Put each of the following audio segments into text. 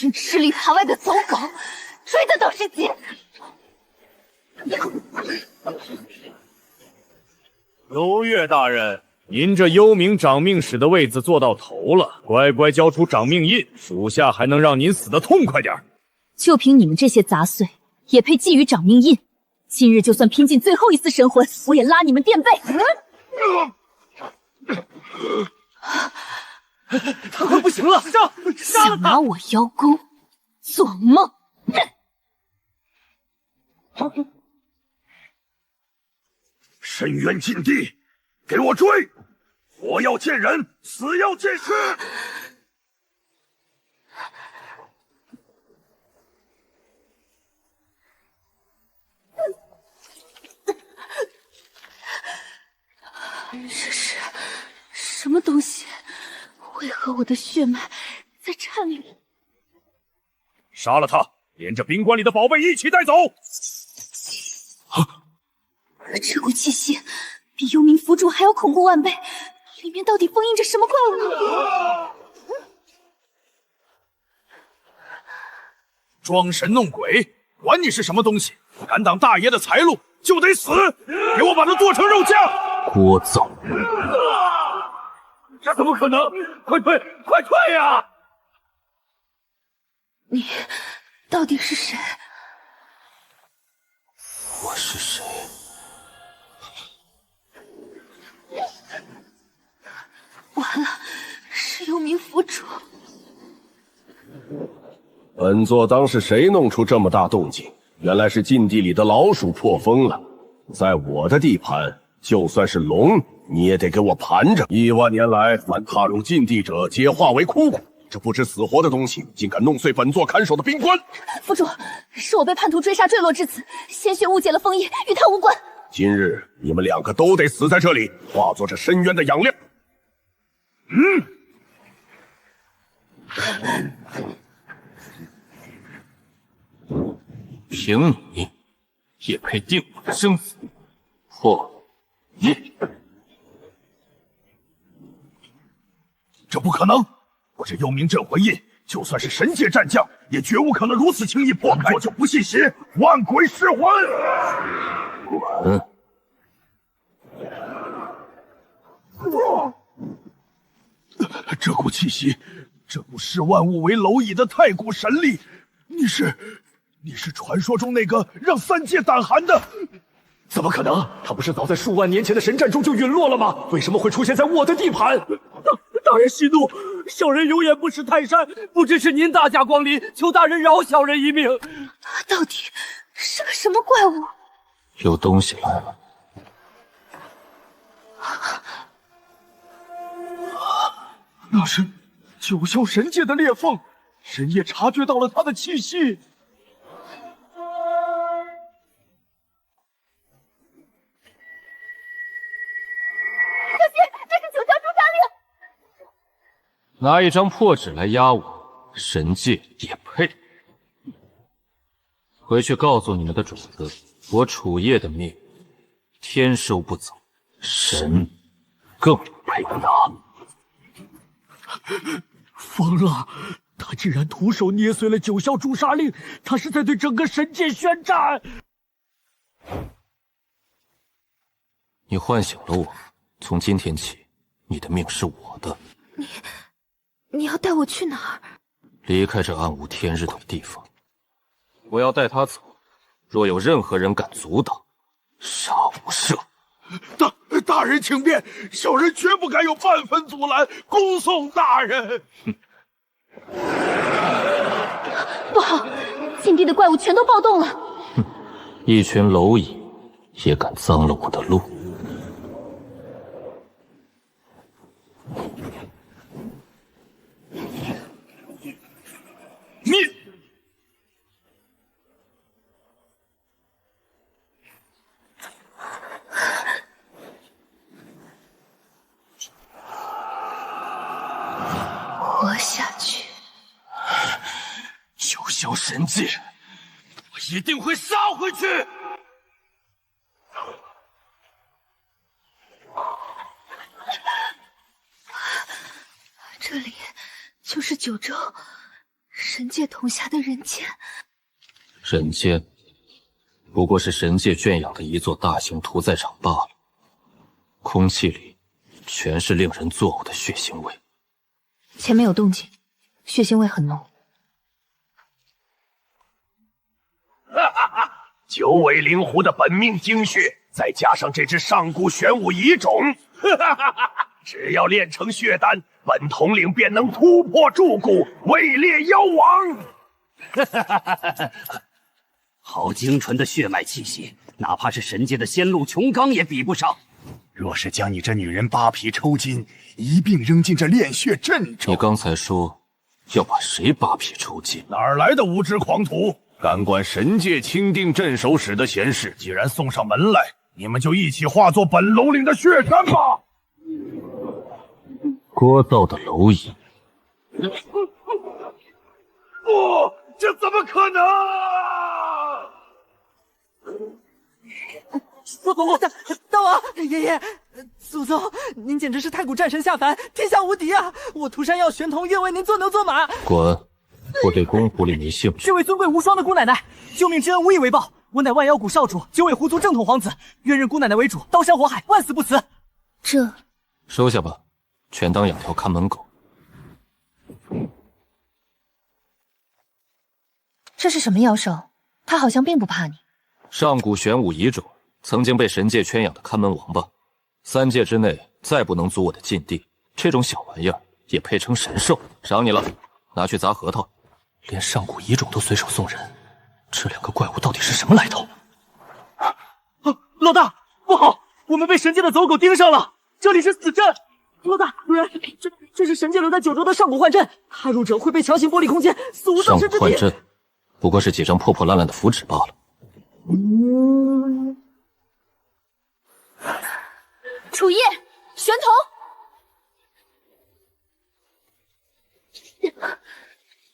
群吃里扒外的走狗，追的都是紧。幽月大人，您这幽冥掌命使的位子做到头了，乖乖交出掌命印，属下还能让您死得痛快点。就凭你们这些杂碎，也配觊觎掌命印？今日就算拼尽最后一丝神魂，我也拉你们垫背！他快不行了，杀了想拿我邀功，做梦！深渊禁地，给我追！活要见人，死要见尸！这是什么东西？为何我的血脉在颤栗？杀了他，连着宾馆里的宝贝一起带走。这股气息比幽冥符咒还要恐怖万倍，里面到底封印着什么怪物？装神弄鬼，管你是什么东西，敢挡大爷的财路就得死！给我把他剁成肉酱！聒噪！这怎么可能？快退！快退呀！你到底是谁？我是谁？完了，是幽冥符主。本座当是谁弄出这么大动静？原来是禁地里的老鼠破风了。在我的地盘，就算是龙，你也得给我盘着。1万年来，凡踏入禁地者，皆化为枯骨。这不知死活的东西，竟敢弄碎本座看守的冰棺！府主，是我被叛徒追杀坠落至此，鲜血误解了封印，与他无关。今日你们2个都得死在这里，化作这深渊的养料。凭你也配定我的生死？或你？这不可能！我这幽冥镇魂印，就算是神界战将，也绝无可能如此轻易破开。我就不信邪，万鬼噬魂！滚！这股气息，这股视万物为蝼蚁的太古神力，你是传说中那个让3界胆寒的？怎么可能？他不是早在数万年前的神战中就陨落了吗？为什么会出现在我的地盘？大人息怒，小人有眼不识泰山，不知是您大驾光临，求大人饶小人一命。他到底是个什么怪物？有东西来了。那是九霄神界的裂缝，神也察觉到了他的气息。拿一张破纸来压我，神界也配？回去告诉你们的主子，我楚叶的命，天收不走，神更不配拿。疯了！他竟然徒手捏碎了九霄诛杀令，他是在对整个神界宣战。你唤醒了我，从今天起，你的命是我的。你要带我去哪儿？离开这暗无天日的地方。我要带他走，若有任何人敢阻挡，杀无赦。大人请便，小人绝不敢有半分阻拦，恭送大人。不好，禁地的怪物全都暴动了。一群蝼蚁也敢脏了我的路。你活下去！九霄神界，我一定会杀回去！这里就是九州，神界统辖的人间，人间不过是神界圈养的一座大型屠宰场罢了。空气里全是令人作呕的血腥味。前面有动静，血腥味很浓。九尾灵狐的本命精血，再加上这只上古玄武遗种，只要炼成血丹，本统领便能突破柱谷，位列妖王。好精纯的血脉气息，哪怕是神界的仙路琼冈也比不上。若是将你这女人扒皮抽筋，一并扔进这炼血阵中，你刚才说要把谁扒皮抽筋？哪儿来的无知狂徒？敢管神界钦定镇守使的闲事，既然送上门来，你们就一起化作本龙岭的血山吧！聒噪的蝼蚁，不，这怎么可能？大王爷爷，祖宗，您简直是太古战神下凡，天下无敌啊！我涂山药玄童愿为您做牛做马。滚！我对公狐里没兴趣。这位尊贵无双的姑奶奶，救命之恩无以为报。我乃万妖谷少主，九尾狐族正统皇子，愿认姑奶奶为主，刀山火海，万死不辞。这收下吧，全当养条看门狗。这是什么妖兽？他好像并不怕你。上古玄武遗种，曾经被神界圈养的看门王八，3界之内再不能阻我的禁地。这种小玩意儿也配称神兽？赏你了，拿去砸核桃。连上古遗种都随手送人，这2个怪物到底是什么来头？老大，不好，我们被神界的走狗盯上了，这里是死阵。老大，主人，这是神界留在九州的上古幻阵，踏入者会被强行剥离空间，死无葬身之地。上古幻阵不过是几张破破烂烂的符纸罢了。楚夜，玄童，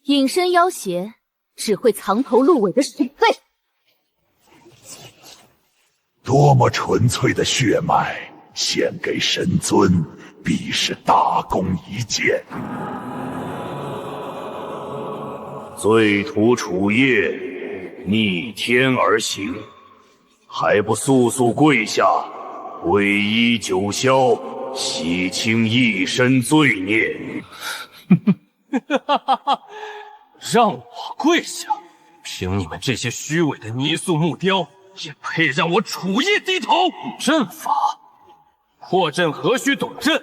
隐身妖邪，只会藏头露尾的鼠辈。多么纯粹的血脉，献给神尊，必是大功一件。罪徒楚夜逆天而行，还不速速跪下，皈依九霄，洗清一身罪孽。让我跪下？凭你们这些虚伪的泥塑木雕，也配让我楚夜低头？阵法，破阵何须懂阵？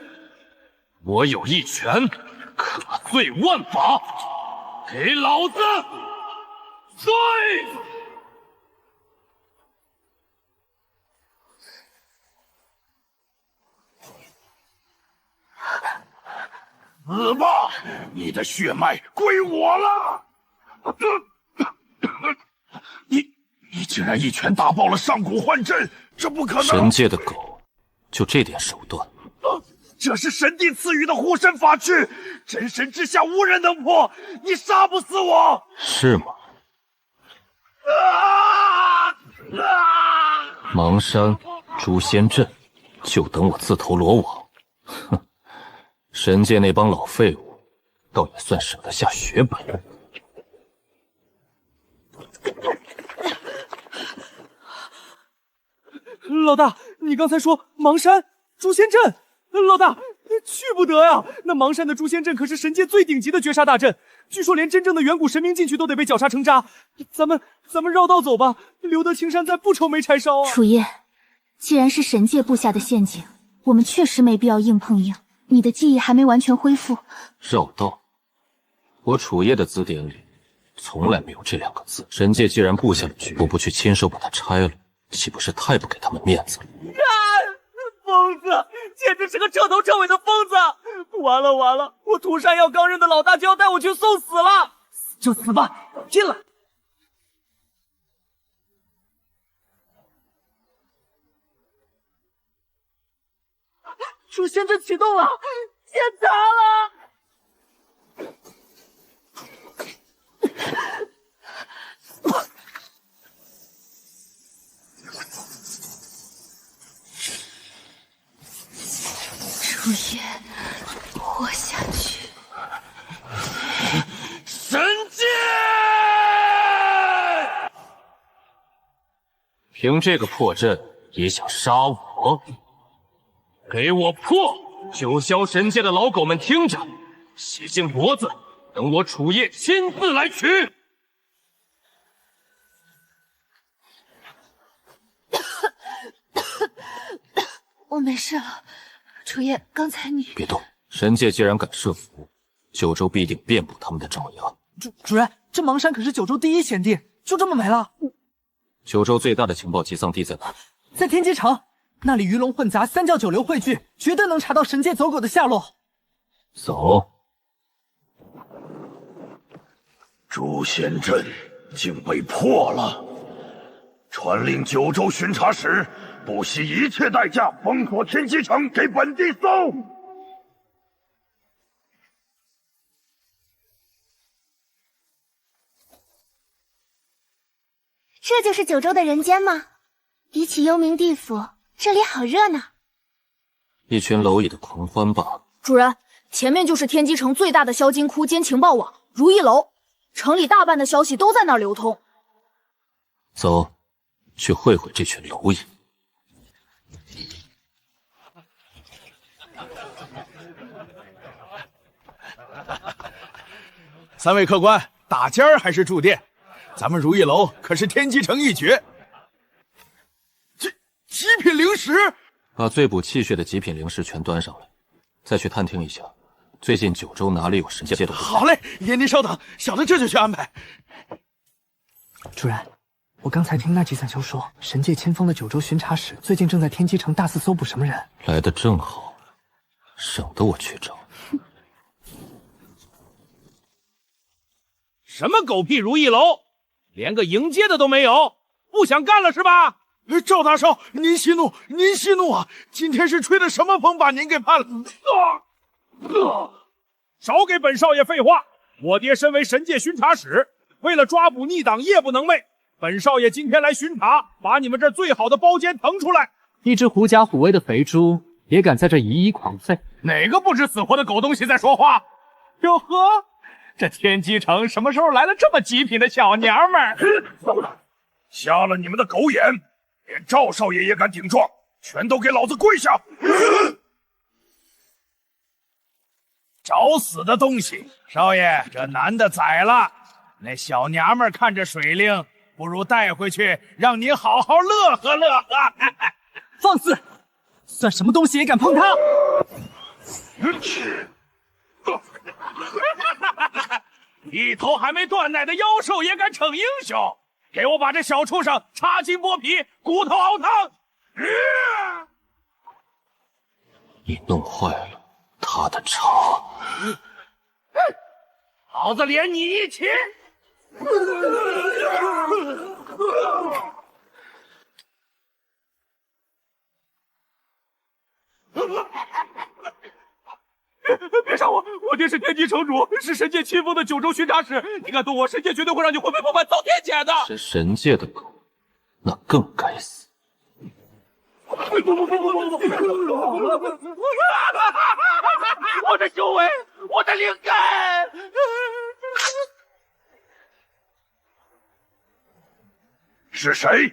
我有一拳，可碎万法。给老子碎！死吧！你的血脉归我了！你竟然一拳打爆了上古幻阵，这不可能！神界的狗，就这点手段？这是神帝赐予的护身法躯，真神之下无人能破，你杀不死我！是吗？邙山诛仙阵，就等我自投罗网。哼，神界那帮老废物，倒也算舍得下血本。老大，你刚才说邙山诛仙阵？老大，去不得呀！那邙山的诛仙阵可是神界最顶级的绝杀大阵，据说连真正的远古神明进去都得被绞杀成渣。咱们绕道走吧，留得青山在，不愁没柴烧啊！楚夜，既然是神界布下的陷阱，我们确实没必要硬碰硬。你的记忆还没完全恢复。绕道？我楚夜的字典里从来没有这2个字。神界既然布下了局，我不去亲手把它拆了，岂不是太不给他们面子了？疯子，简直是个彻头彻尾的疯子！完了完了，我涂山药刚认的老大就要带我去送死了！死就死吧，进来！诛仙阵启动了，检查了！楚夜，活下去。神界！凭这个破阵也想杀我？给我破！九霄神界的老狗们听着，血性骡子，等我楚夜亲自来取。我没事了，楚夜，刚才你别动！神界既然敢设伏，九州必定遍布他们的爪牙。主人，这邙山可是九州第一险地，就这么没了？九州最大的情报集散地在哪？在天机城，那里鱼龙混杂，三教九流汇聚，绝对能查到神界走狗的下落。走。诛仙阵竟被破了，传令九州巡查使不惜一切代价封锁天机城，给本地搜。这就是九州的人间吗？比起幽冥地府，这里好热闹。一群蝼蚁的狂欢吧。主人，前面就是天机城最大的销金窟兼情报网如意楼，城里大半的消息都在那儿流通。走，去会会这群蝼蚁。三位客官，打尖儿还是住店？咱们如意楼可是天机城一绝。极品灵石，把最补气血的极品灵石全端上来，再去探听一下，最近九州哪里有神界的。好嘞，爷您稍等，小的这就去安排。主人，我刚才听那几散修说，神界签封的九州巡查使最近正在天机城大肆搜捕什么人。来得正好，省得我去找。什么狗屁如意楼，连个迎接的都没有，不想干了是吧？赵大少，您息怒，您息怒啊！今天是吹的什么风把您给判了？少给本少爷废话！我爹身为神界巡查使，为了抓捕逆党，夜不能寐。本少爷今天来巡查，把你们这最好的包间腾出来。一只狐假虎威的肥猪也敢在这咿咿狂吠？哪个不知死活的狗东西在说话？哟呵，这天机城什么时候来了这么极品的小娘们儿？瞎了你们的狗眼！连赵少爷也敢顶撞，全都给老子跪下！找死的东西！少爷，这男的宰了，那小娘们看着水灵，不如带回去，让您好好乐呵乐呵。放肆！算什么东西也敢碰他！一头还没断奶的妖兽也敢逞英雄！给我把这小畜生插筋剥皮，骨头熬汤！你弄坏了他的茶，老子连你一起！别杀我！我爹是天机城主，是神界亲封的九州巡查使。你敢动我，神界绝对会让你魂飞魄散，遭天谴的！是神界的狗，那更该死！我的修为，我的灵感！是谁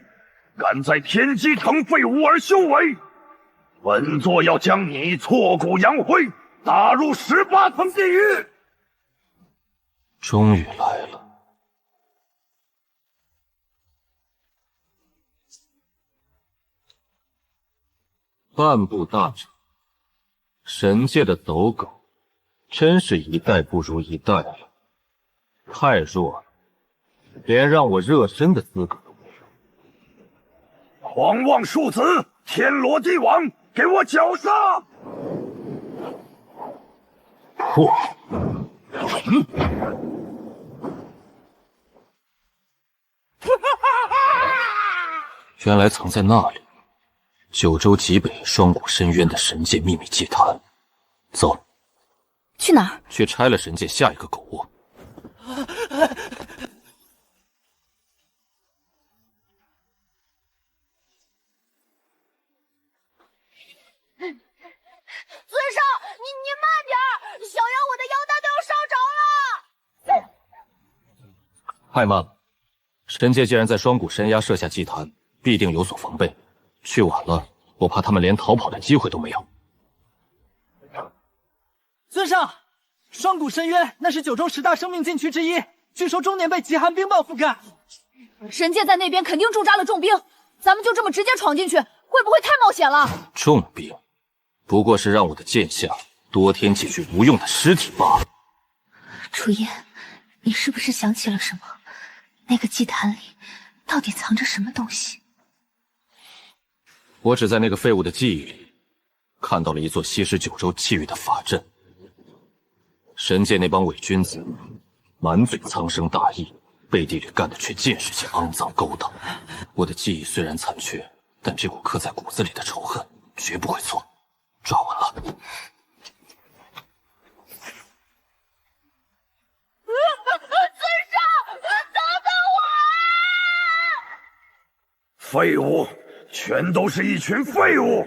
敢在天机城废物而修为？本座要将你挫骨扬灰，打入18层地狱！终于来了。半步大成，神界的走狗，真是一代不如一代了。太弱了，连让我热身的资格都没有。狂妄庶子，天罗地网，给我绞杀！破！原来藏在那里，九州极北双谷深渊的神界秘密祭坛。走，去哪儿？去拆了神界下一个狗窝。尊上，你慢点儿，小妖我的妖丹都要烧着了。太慢了，神界既然在双谷深崖设下祭坛，必定有所防备。去晚了，我怕他们连逃跑的机会都没有。尊上，双谷深渊那是九州10大生命禁区之一，据说终年被极寒冰暴覆盖。神界在那边肯定驻扎了重兵，咱们就这么直接闯进去，会不会太冒险了？重兵，不过是让我的剑下多添几具无用的尸体罢了。楚夜，你是不是想起了什么？那个祭坛里到底藏着什么东西？我只在那个废物的记忆里看到了一座吸食九州气运的法阵。神界那帮伪君子满嘴苍生大义，背地里干的却尽是些肮脏勾当。我的记忆虽然残缺，但这股刻在骨子里的仇恨绝不会错。抓稳了！尊上，等等我！废物！全都是一群废物！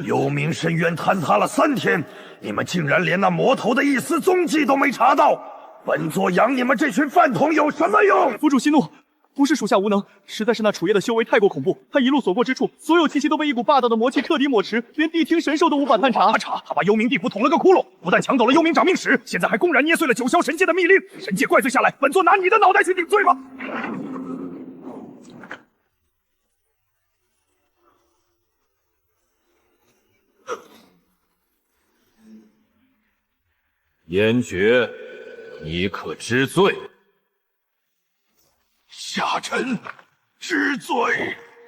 幽冥深渊坍塌了3天，你们竟然连那魔头的一丝踪迹都没查到，本座养你们这群饭桶有什么用？府主息怒，不是属下无能，实在是那楚夜的修为太过恐怖，他一路所过之处，所有气息都被一股霸道的魔气彻底抹除，连地听神兽都无法探查。他把幽冥地府捅了个窟窿，不但抢走了幽冥掌命石，现在还公然捏碎了九霄神界的密令。神界怪罪下来，本座拿你的脑袋去顶罪吧！燕绝，你可知罪？下臣知罪。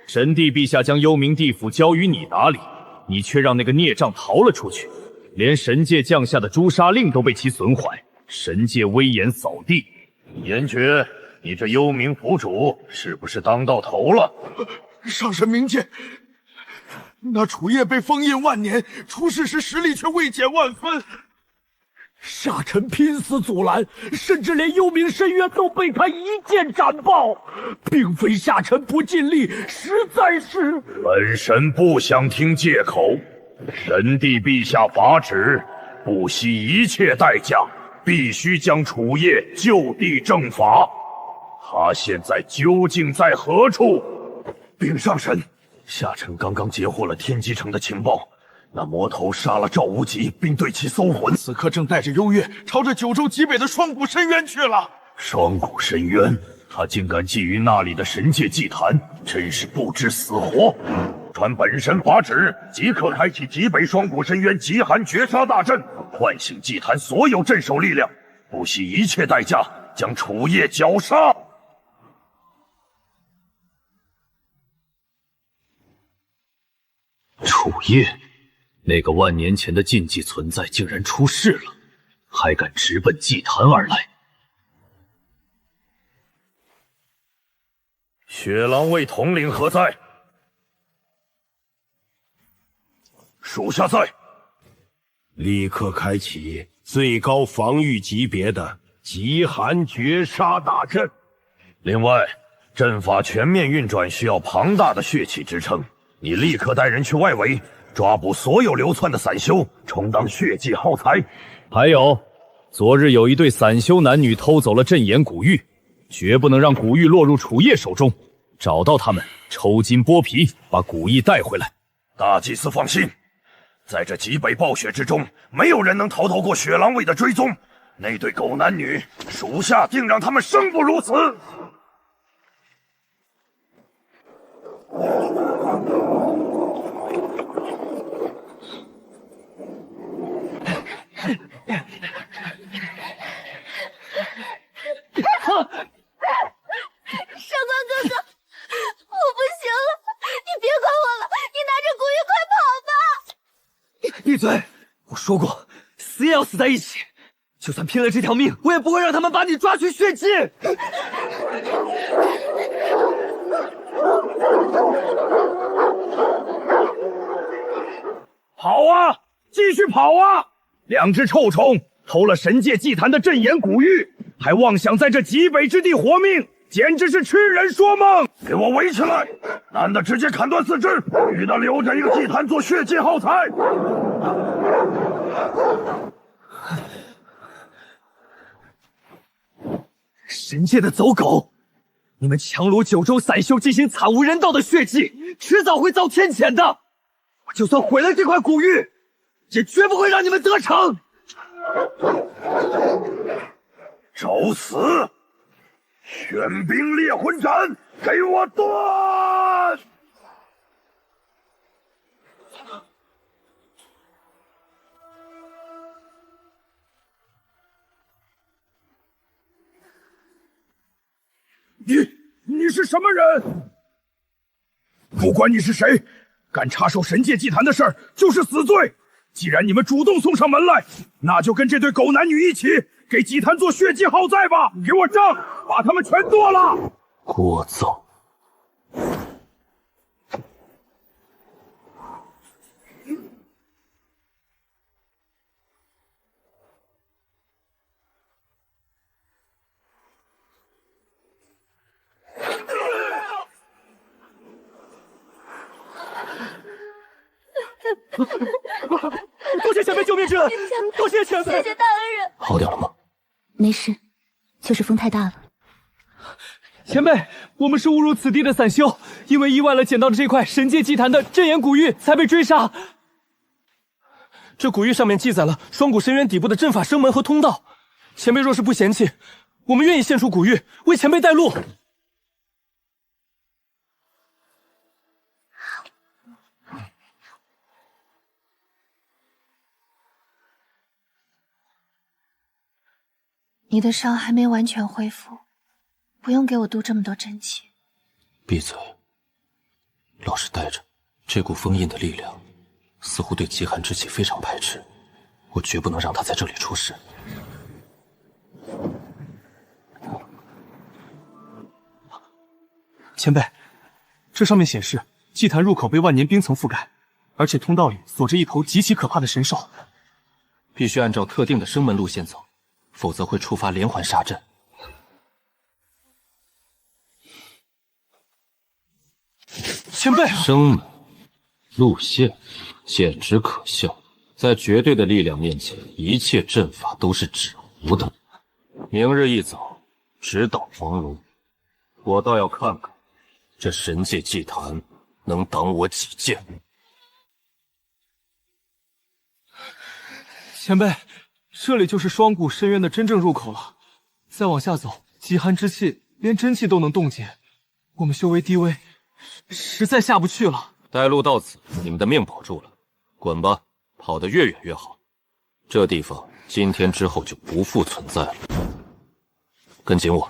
神帝陛下将幽冥地府交于你打理，你却让那个孽障逃了出去，连神界降下的诛杀令都被其损坏，神界威严扫地。燕绝，你这幽冥府主是不是当到头了？上神明鉴，那楚夜被封印万年，出世时实力却未减万分。下臣拼死阻拦，甚至连幽冥深渊都被他一剑斩爆，并非下臣不尽力，实在是……本神不想听借口。神帝陛下法旨，不惜一切代价，必须将楚夜就地正法。他现在究竟在何处？禀上神，下臣刚刚截获了天机城的情报。那魔头杀了赵无极，并对其搜魂，此刻正带着幽月朝着九州极北的双谷深渊去了。双谷深渊，他竟敢觊觎那里的神界祭坛，真是不知死活！传本神法旨，即刻开启极北双谷深渊极寒绝杀大阵，唤醒祭坛所有镇守力量，不惜一切代价将楚夜绞杀。楚夜。那个万年前的禁忌存在竟然出世了，还敢直奔祭坛而来。雪狼卫统领何在？属下在。立刻开启最高防御级别的极寒绝杀大阵。另外，阵法全面运转需要庞大的血气支撑，你立刻带人去外围。抓捕所有流窜的散修，充当血祭耗材。还有，昨日有一对散修男女偷走了镇眼古玉，绝不能让古玉落入楚夜手中。找到他们，抽筋剥皮，把古玉带回来。大祭司放心，在这极北暴雪之中，没有人能逃过雪狼卫的追踪。那对狗男女，属下定让他们生不如死。上官哥哥，我不行了，你别管我了，你拿着古玉快跑吧！闭嘴！我说过，死也要死在一起，就算拼了这条命，我也不会让他们把你抓去血祭。跑啊！继续跑啊！两只臭虫偷了神界祭坛的镇眼古玉，还妄想在这极北之地活命，简直是痴人说梦！给我围起来，男的直接砍断四肢，女的留着一个祭坛做血祭耗材。神界的走狗，你们强掳九州散修进行惨无人道的血祭，迟早会遭天谴的。我就算毁了这块古玉，也绝不会让你们得逞。找死！玄冰猎魂斩，给我断！你是什么人？不管你是谁，敢插手神界祭坛的事儿就是死罪。既然你们主动送上门来，那就跟这对狗男女一起给祭坛做血祭耗债吧！给我账，把他们全剁了！聒噪！多谢前辈救命之恩，多谢前辈。谢谢大恩人。好点了吗？没事，就是风太大了。前辈，我们是误入此地的散修，因为意外了捡到了这块神界祭坛的镇眼古玉，才被追杀。这古玉上面记载了双谷深渊底部的阵法生门和通道。前辈若是不嫌弃，我们愿意献出古玉，为前辈带路。你的伤还没完全恢复，不用给我渡这么多真气。闭嘴！老实待着。这股封印的力量，似乎对极寒之气非常排斥，我绝不能让他在这里出事。前辈，这上面显示祭坛入口被万年冰层覆盖，而且通道里锁着一头极其可怕的神兽，必须按照特定的生门路线走，否则会触发连环杀阵。前辈，生门路线简直可笑，在绝对的力量面前，一切阵法都是纸糊的。明日一早，直捣黄龙，我倒要看看这神界祭坛能挡我几剑。前辈，这里就是双谷深渊的真正入口了。再往下走，极寒之气连真气都能冻结，我们修为低微，实在下不去了。带路到此，你们的命保住了，滚吧，跑得越远越好。这地方今天之后就不复存在了。跟紧我。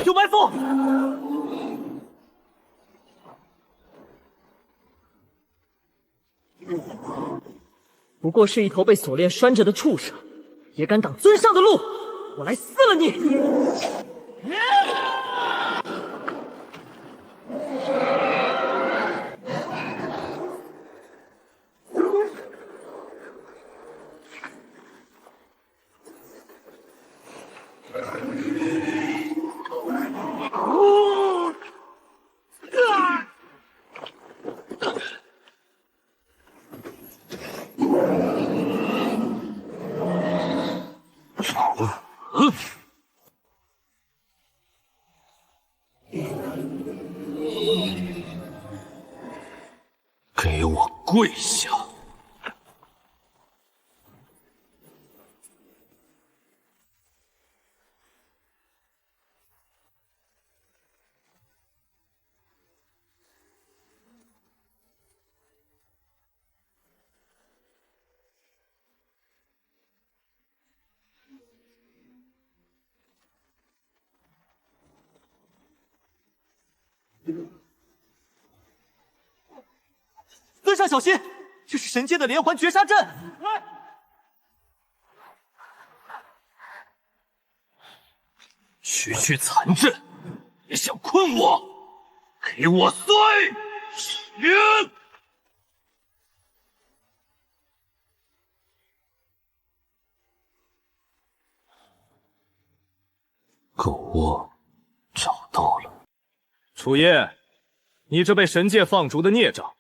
有埋伏！不过是一头被锁链拴着的畜生，也敢挡尊上的路！我来撕了你！给我跪下！尊上小心，这是神界的连环绝杀阵！区区残阵，也想困我？给我碎血！狗窝找到了。楚夜，你这被神界放逐的孽障，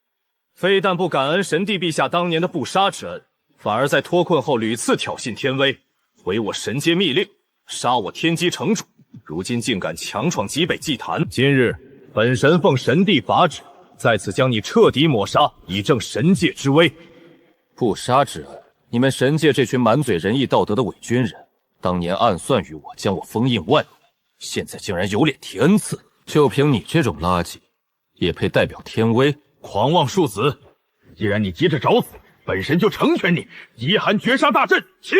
非但不感恩神帝陛下当年的不杀之恩，反而在脱困后屡次挑衅天威，违我神界密令，杀我天机城主。如今竟敢强闯极北祭坛，今日本神奉神帝法旨，在此将你彻底抹杀，以正神界之威。不杀之恩，你们神界这群满嘴仁义道德的伪军人，当年暗算于我，将我封印万年，现在竟然有脸提恩赐？就凭你这种垃圾，也配代表天威？狂妄庶子！既然你急着找死，本神就成全你。极寒绝杀大阵起！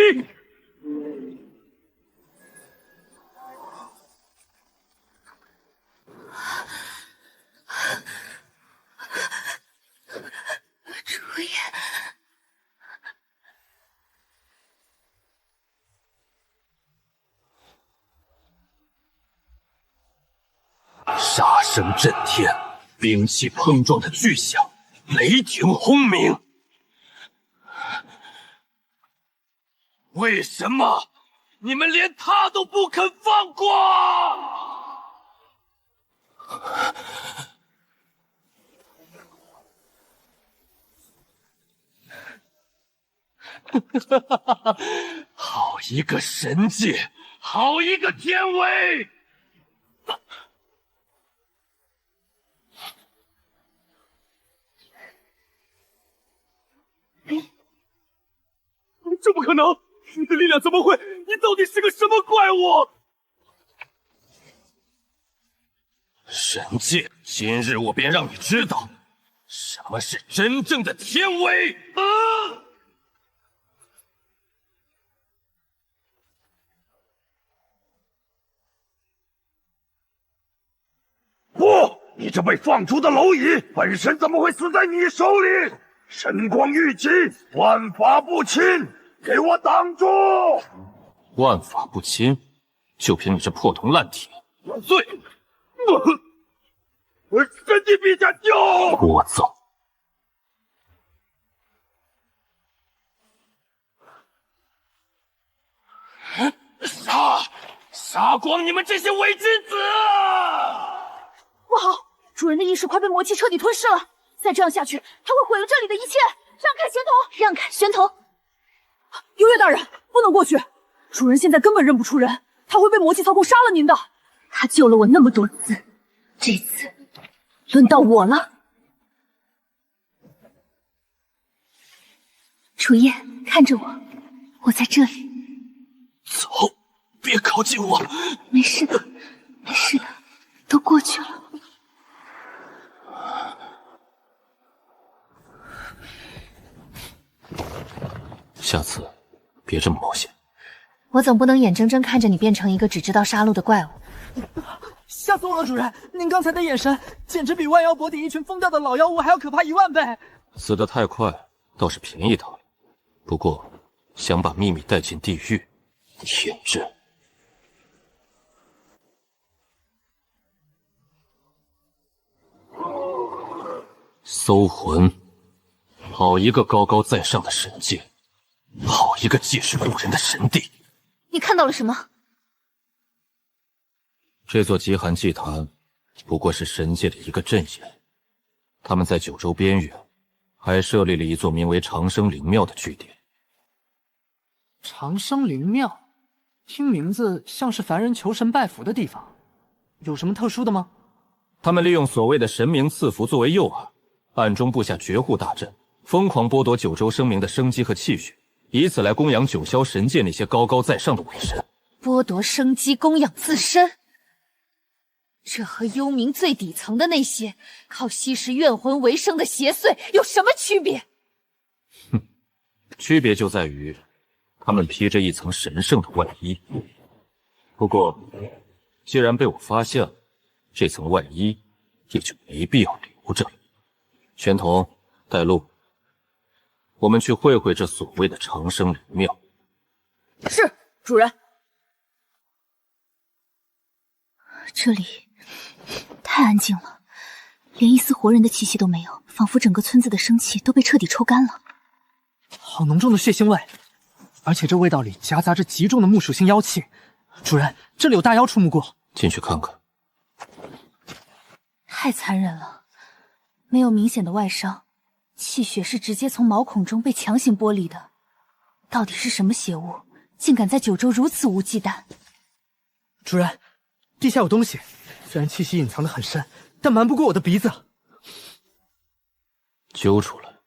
楚夜，杀声震天，兵器碰撞的巨响，雷霆轰鸣。为什么你们连他都不肯放过？好一个神界，好一个天威！这不可能！你的力量怎么会？你到底是个什么怪物？神界，今日我便让你知道什么是真正的天威！不，你这被放逐的蝼蚁，本神怎么会死在你手里？神光御疾，万法不侵，给我挡住！万法不侵，就凭你这破铜烂铁，罪！神帝陛下救！聒噪！杀光你们这些伪君子！不好，主人的意识快被魔气彻底吞噬了，再这样下去，他会毁了这里的一切。让开玄头！让开玄头！幽月大人，不能过去，主人现在根本认不出人，他会被魔气操控杀了您的。他救了我那么多次，这次轮到我了。楚夜，看着我，我在这里。走，别靠近我。没事的，没事的，都过去了。下次别这么冒险。我总不能眼睁睁看着你变成一个只知道杀戮的怪物。吓死我了，主人！您刚才的眼神，简直比万妖博顶一群疯掉的老妖物还要可怕10000倍。死得太快，倒是便宜他了。不过，想把秘密带进地狱，天真。搜魂，好一个高高在上的神界，好一个济世渡人的神帝！你看到了什么？这座极寒祭坛不过是神界的一个阵眼，他们在九州边缘还设立了一座名为长生灵庙的据点。长生灵庙，听名字像是凡人求神拜佛的地方，有什么特殊的吗？他们利用所谓的神明赐福作为诱饵，暗中布下绝户大阵，疯狂剥夺九州生民的生机和气血，以此来供养九霄神界那些高高在上的伪神。剥夺生机，供养自身，这和幽冥最底层的那些靠吸食怨魂为生的邪祟有什么区别？哼，区别就在于他们披着一层神圣的外衣。不过，既然被我发现了，这层外衣也就没必要留着了。玄童，带路，我们去会会这所谓的长生灵庙。是，主人。这里太安静了，连一丝活人的气息都没有，仿佛整个村子的生气都被彻底抽干了。好浓重的血腥味，而且这味道里夹杂着极重的木属性妖气，主人，这里有大妖出没过，进去看看。太残忍了，没有明显的外伤，气血是直接从毛孔中被强行剥离的。到底是什么邪物，竟敢在九州如此无忌惮？主人，地下有东西，虽然气息隐藏得很深，但瞒不过我的鼻子。揪出来！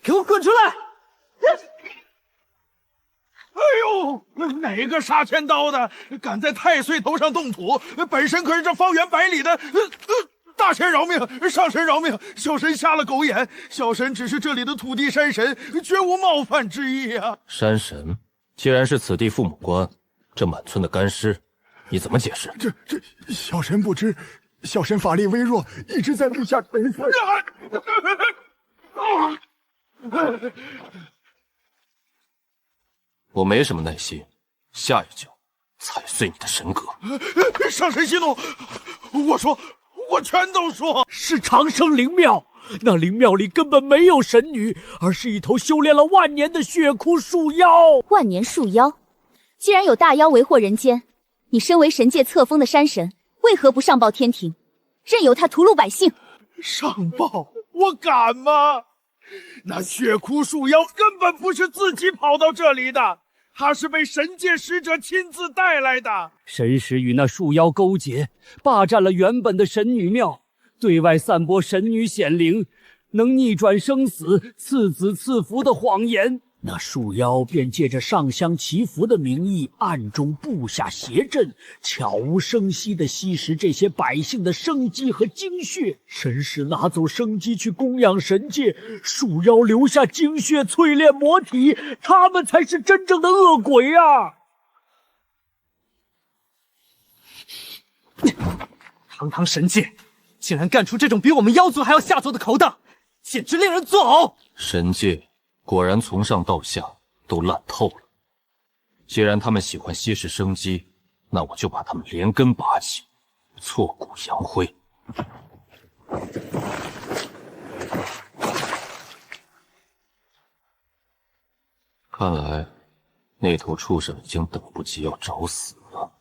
给我滚出来！哎呦，哪个杀千刀的敢在太岁头上动土？本身可是这方圆百里的大仙饶命，上神饶命！小神瞎了狗眼，小神只是这里的土地山神，绝无冒犯之意啊！山神，既然是此地父母官，这满村的干尸，你怎么解释？这小神不知，小神法力微弱，一直在地下沉睡。我没什么耐心，下一脚踩碎你的神格！上神息怒，我全都说是长生灵庙，那灵庙里根本没有神女，而是一头修炼了万年的血窟树妖。万年树妖，既然有大妖为祸人间，你身为神界册封的山神，为何不上报天庭，任由他屠戮百姓？上报？我敢吗？那血窟树妖根本不是自己跑到这里的，他是被神界使者亲自带来的。神使与那树妖勾结，霸占了原本的神女庙，对外散播神女显灵，能逆转生死、赐子赐福的谎言。那树妖便借着上香祈福的名义，暗中布下邪阵，悄无声息地吸食这些百姓的生机和精血。神使拿走生机去供养神界，树妖留下精血淬炼魔体，他们才是真正的恶鬼啊！堂堂神界，竟然干出这种比我们妖族还要下作的勾当，简直令人作呕！神界果然从上到下都烂透了。既然他们喜欢吸食生机，那我就把他们连根拔起，挫骨扬灰。看来那头畜生已经等不及要找死了。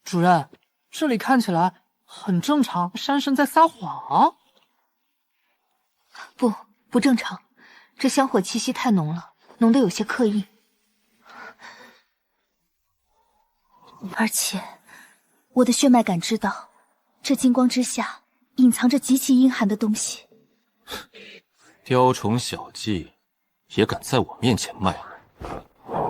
主任，这里看起来很正常，山神在撒谎。不正常，这香火气息太浓了，浓得有些刻意。而且，我的血脉感知到，这金光之下隐藏着极其阴寒的东西。雕虫小技，也敢在我面前卖弄？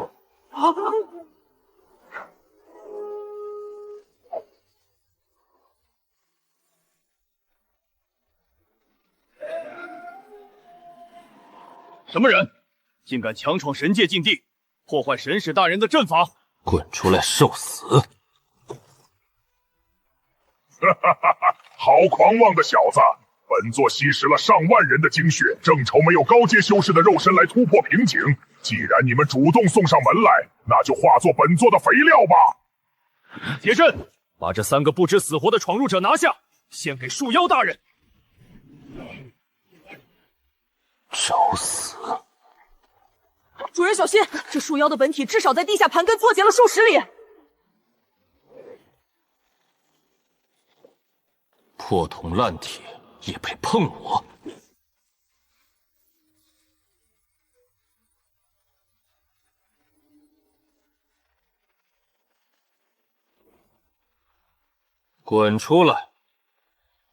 什么人，竟敢强闯神界禁地，破坏神使大人的阵法？滚出来受死！好狂妄的小子！本座吸食了上万人的精血，正愁没有高阶修士的肉身来突破瓶颈。既然你们主动送上门来，那就化作本座的肥料吧！铁阵，把这3个不知死活的闯入者拿下，献给树妖大人。找死！主人小心，这树妖的本体至少在地下盘根错节了数十里。破铜烂铁也配碰我？滚出来！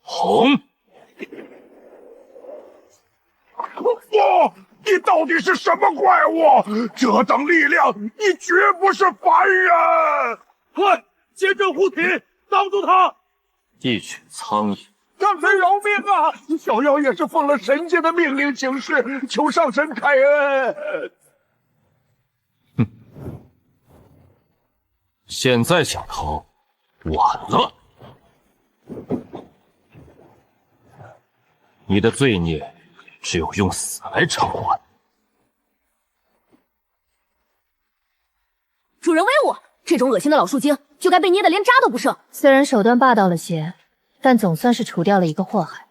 红！你到底是什么怪物？这等力量，你绝不是凡人！快，结阵护体，挡住他！一群苍蝇！上神饶命啊！小妖也是奉了神界的命令行事，求上神开恩。哼，现在想逃，晚了。你的罪孽只有用死来偿还。主人威武！这种恶心的老树精就该被捏得连渣都不剩。虽然手段霸道了些，但总算是除掉了一个祸害。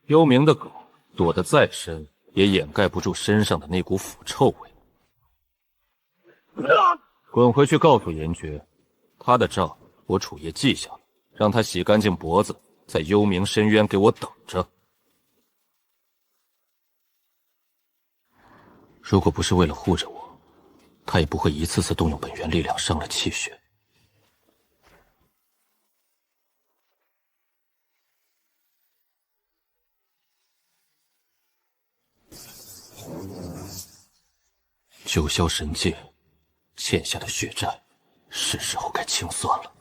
幽冥的狗躲得再深，也掩盖不住身上的那股腐臭味。滚回去告诉严爵，他的账我楚夜记下了，让他洗干净脖子，在幽冥深渊给我等着。如果不是为了护着我，他也不会一次次动用本源力量伤了气血。九霄神界欠下的血债，是时候该清算了。